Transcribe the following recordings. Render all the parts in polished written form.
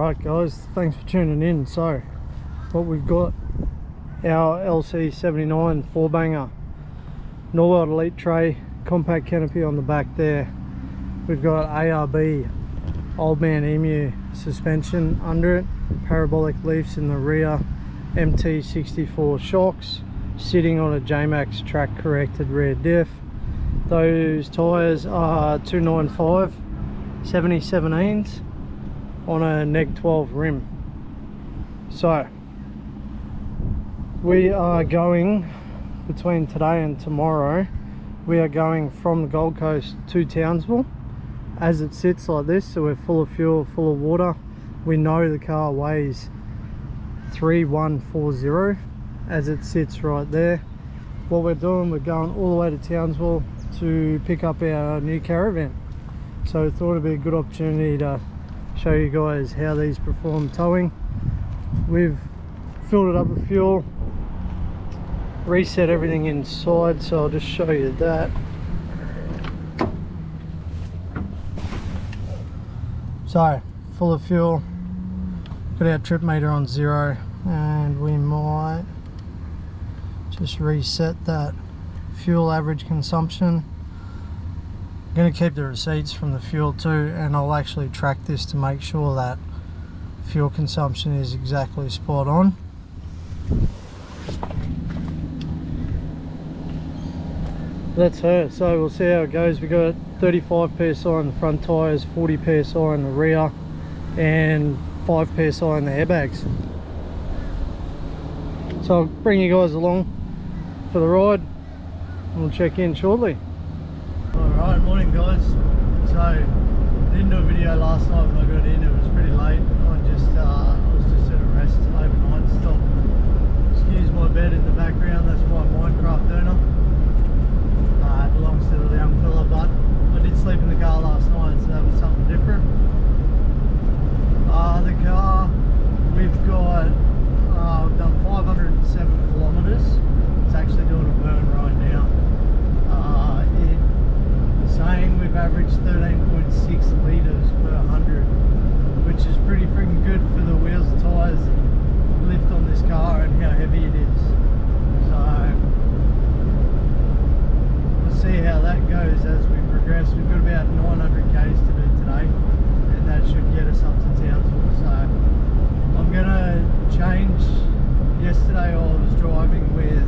Alright guys, thanks for tuning in. So what we've got, our LC79 4-banger, Norwell Elite tray, compact canopy on the back there. We've got ARB Old Man Emu suspension under it, parabolic leafs in the rear, MT64 shocks, sitting on a J-Max track corrected rear diff. Those tyres are 295 70/17s on a neg 12 rim. So we are going, between today and tomorrow, we are going from the Gold Coast to Townsville as it sits like this. So we're full of fuel, full of water. We know the car weighs 3140 as it sits right there. What we're doing, we're going all the way to Townsville to pick up our new caravan. So I thought it'd be a good opportunity to show you guys how these perform towing. We've filled it up with fuel, reset everything inside, so I'll just show you that. So full of fuel, got our trip meter on 0, and we might just reset that fuel average consumption. I'm going to keep the receipts from the fuel too, and I'll actually track this to make sure that fuel consumption is exactly spot on. That's her, so we'll see how it goes. We got 35 psi on the front tyres, 40 psi in the rear, and 5 psi in the airbags. So I'll bring you guys along for the ride and we'll check in shortly. Alright, morning guys. So I didn't do a video last night when I got in, it was pretty late. I was just at a rest overnight stop. Excuse my bed in the background, that's my Minecraft burner. It belongs to the young fella, but I did sleep in the car last night, so that was something different. The car, we've done 507 kilometers. It's actually doing a burn right now. It's saying we've averaged 13.6 litres per 100, which is pretty freaking good for the wheels and tyres and lift on this car and how heavy it is. So we'll see how that goes as we progress. We've got about 900 k's to do today, and that should get us up to Townsville. So I'm gonna change. Yesterday I was driving with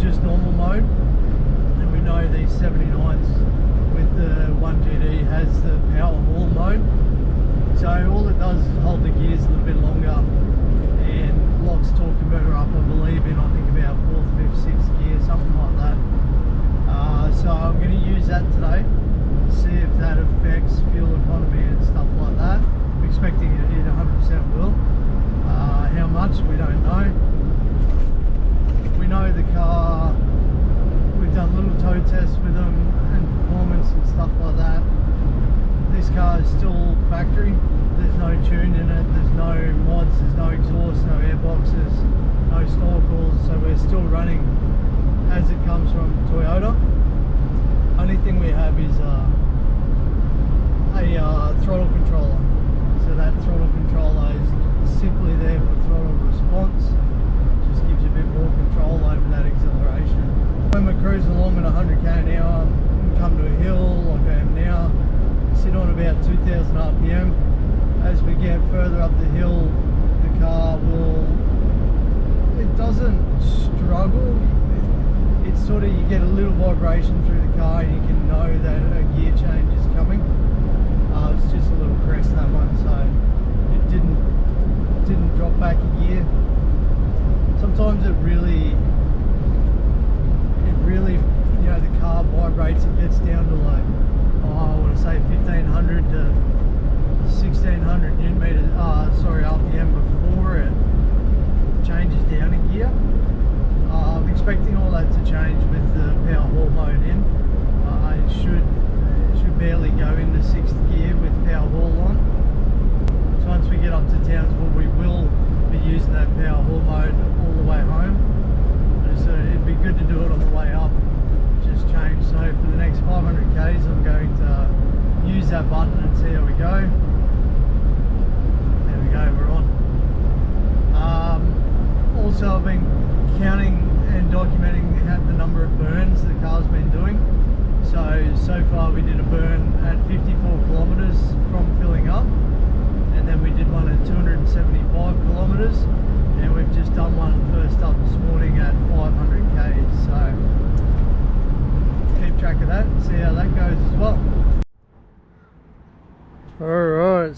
just normal mode, and we know these 79s with the 1GD has the power haul mode. So all it does is hold the gears a little bit longer and locks torque converter up, I believe, in I think about 4th, 5th, 6th gear, something like that. So I'm going to use that today, see if that affects fuel economy and stuff like that. I'm expecting it 100% will. How much, we don't know. We know the car, we've done little tow tests with them and performance and stuff like that. This car is still factory, there's no tune in it, there's no mods, there's no exhaust, no airboxes, no snorkels, so we're still running as it comes from Toyota. Only thing we have is a throttle controller. So that throttle controller is simply there for throttle response. Just gives you a bit more control over that acceleration. When we're cruising along at 100k an hour, we come to a hill like I am now, sit on about 2000 RPM. As we get further up the hill, the car it doesn't struggle. It's sort of, you get a little vibration through the car and you can know that a gear change is coming. It's just a little crest, that one, so it didn't drop back a gear. Sometimes it really, you know, the car vibrates, it gets down to like, I want to say 1500 to 1600 Newton meters, RPM before it changes down a gear. I'm expecting all that to change with the power haul mode in. It should barely go into 6th gear with power haul on. So once we get up to Townsville, we will be using that power haul mode all the way home. So it'd be good to do it on the way up, just change. So for the next 500 k's I'm going to use that button and see how we go.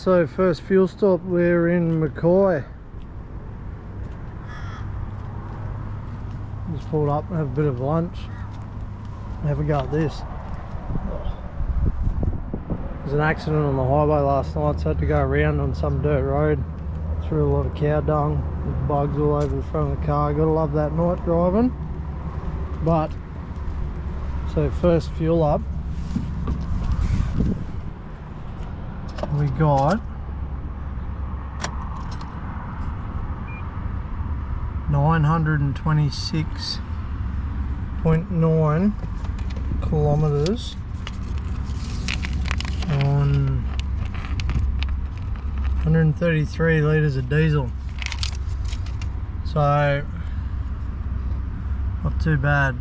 so first fuel stop, we're in McCoy. Just pulled up and have a bit of lunch. Have a go at this. There's an accident on the highway last night, so I had to go around on some dirt road. Through a lot of cow dung, with bugs all over the front of the car. Gotta love that night driving. But, so first fuel up, we got 926.9 kilometers on 133 litres of diesel. So not too bad.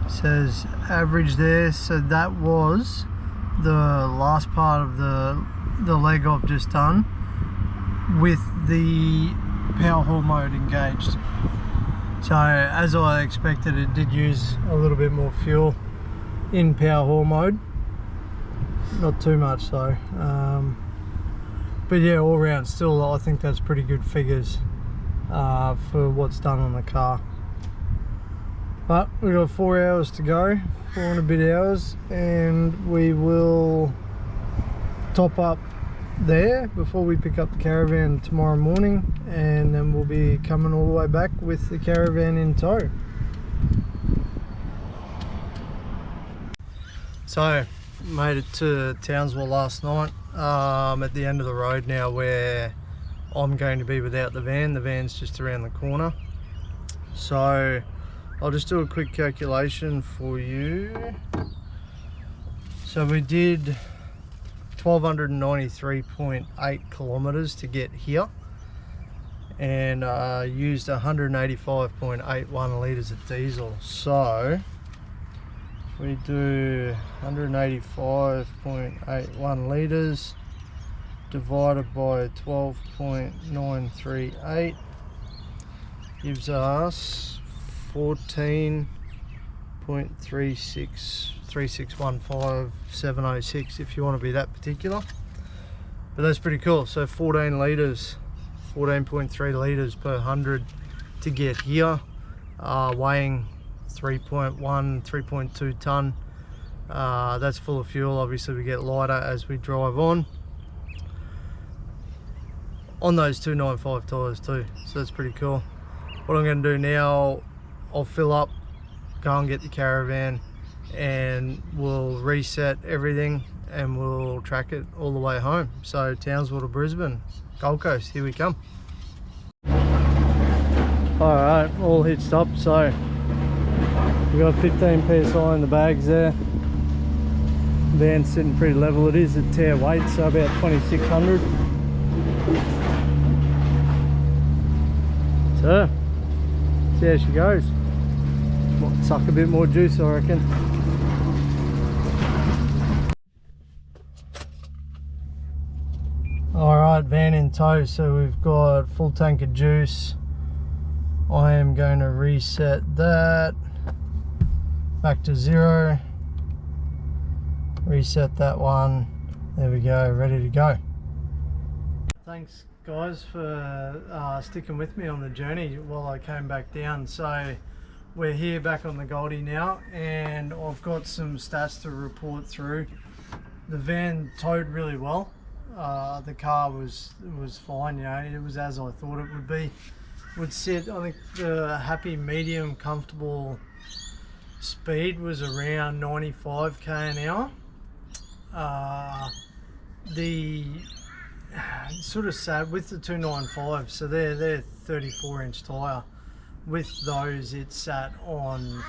It says average there, so that was the last part of the leg I've just done with the power haul mode engaged. So as I expected, it did use a little bit more fuel in power haul mode, not too much though. But yeah, all round still I think that's pretty good figures for what's done on the car. But we've got 4 hours to go, 4 and a bit hours, and we will top up there before we pick up the caravan tomorrow morning, and then we'll be coming all the way back with the caravan in tow. So made it to Townsville last night. At the end of the road now where I'm going to be without the van. The van's just around the corner. So I'll just do a quick calculation for you. So we did 1293.8 kilometers to get here, and used 185.81 litres of diesel. So if we do 185.81 litres divided by 12.938 gives us 14.363615706 if you want to be that particular. But that's pretty cool. So 14 litres, 14.3 litres per 100 to get here, weighing 3.2 tonne. That's full of fuel. Obviously we get lighter as we drive on those 295 tyres too, so that's pretty cool. What I'm going to do now, I'll fill up, go and get the caravan, and we'll reset everything and we'll track it all the way home. So Townsville to Brisbane, Gold Coast, here we come. Alright, all hitched up, so we've got 15 psi in the bags there. Van's sitting pretty level. It is at tare weight, so about 2600. So, see how she goes. Might suck a bit more juice, I reckon. Alright, van in tow, so we've got full tank of juice. I am going to reset that back to 0. Reset that one. There we go, ready to go. Thanks guys for sticking with me on the journey while I came back down. So we're here back on the Goldie now, and I've got some stats to report through. The van towed really well. The car was fine, you know, it was as I thought it would be. Would sit, I think the happy medium comfortable speed was around 95 km an hour. The sort of sad with the 295, so they're 34-inch tyre. With those it sat on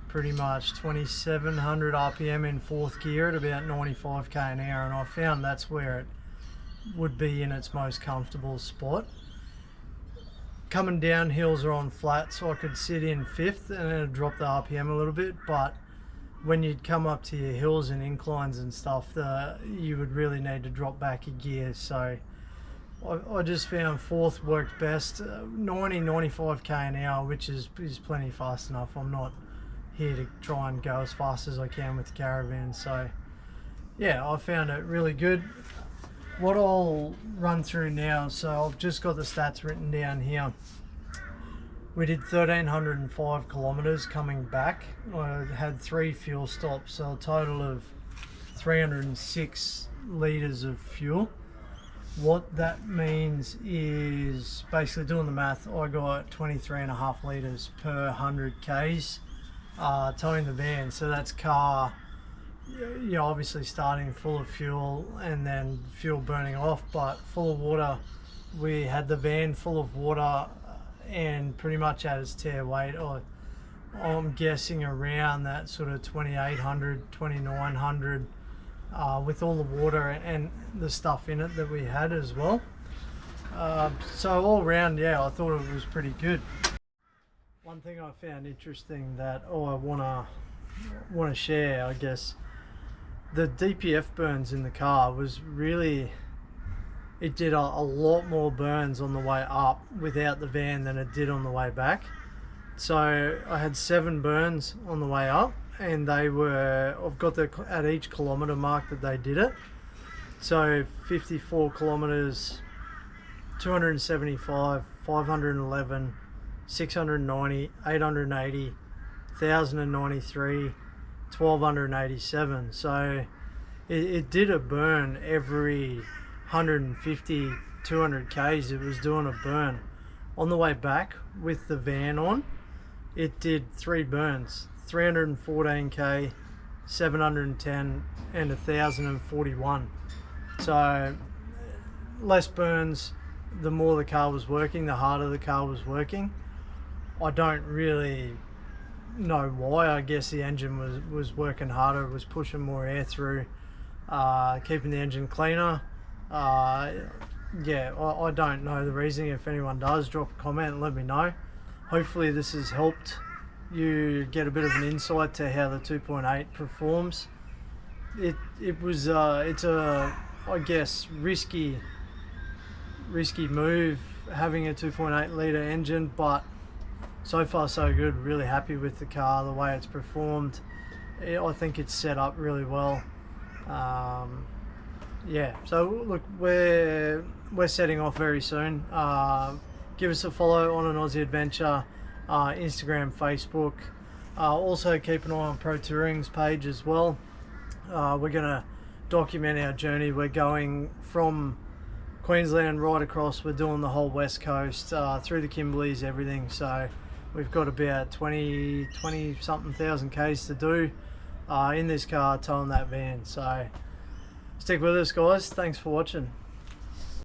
pretty much 2700 RPM in 4th gear at about 95 km an hour, and I found that's where it would be in its most comfortable spot. Coming down hills or on flat, so I could sit in 5th and then it'd drop the RPM a little bit, but when you'd come up to your hills and inclines and stuff, you would really need to drop back a gear. So I just found 4th worked best, 90-95 km an hour, which is plenty fast enough. I'm not here to try and go as fast as I can with the caravan. So yeah, I found it really good. what I'll run through now, so I've just got the stats written down here. We did 1,305 kilometers coming back. I had 3 fuel stops, so a total of 306 liters of fuel. What that means is, basically doing the math, I got 23.5 liters per 100 Ks towing the van. So that's car, obviously starting full of fuel and then fuel burning off, but full of water. We had the van full of water and pretty much at its tare weight. I'm guessing around that sort of 2,800, 2,900 with all the water and the stuff in it that we had as well. So all around, yeah, I thought it was pretty good. One thing I found interesting that I want to share, I guess, the DPF burns in the car was really, it did a lot more burns on the way up without the van than it did on the way back. So I had 7 burns on the way up, and they were, I've got the at each kilometre mark that they did it. So 54 kilometres, 275, 511, 690, 880, 1093, 1287. So it did a burn every 150, 200 Ks. It was doing a burn. On the way back with the van on, it did 3 burns, 314K, 710 and 1041. So less burns, the more the car was working, the harder the car was working. I don't really know why. I guess the engine was working harder, it was pushing more air through, keeping the engine cleaner. Yeah, I don't know the reasoning. If anyone does, drop a comment and let me know. Hopefully this has helped you get a bit of an insight to how the 2.8 performs. It's a, I guess, risky move having a 2.8 litre engine, but so far so good. Really happy with the car, the way it's performed. I think it's set up really well. Yeah, so look, we're setting off very soon. Give us a follow on An Aussie Adventure, Instagram, Facebook. Also keep an eye on Pro Touring's page as well. We're gonna document our journey. We're going from Queensland right across. We're doing the whole west coast, through the Kimberleys, everything. So we've got about 20 something thousand Ks to do in this car, towing that van. So stick with us, guys. Thanks for watching.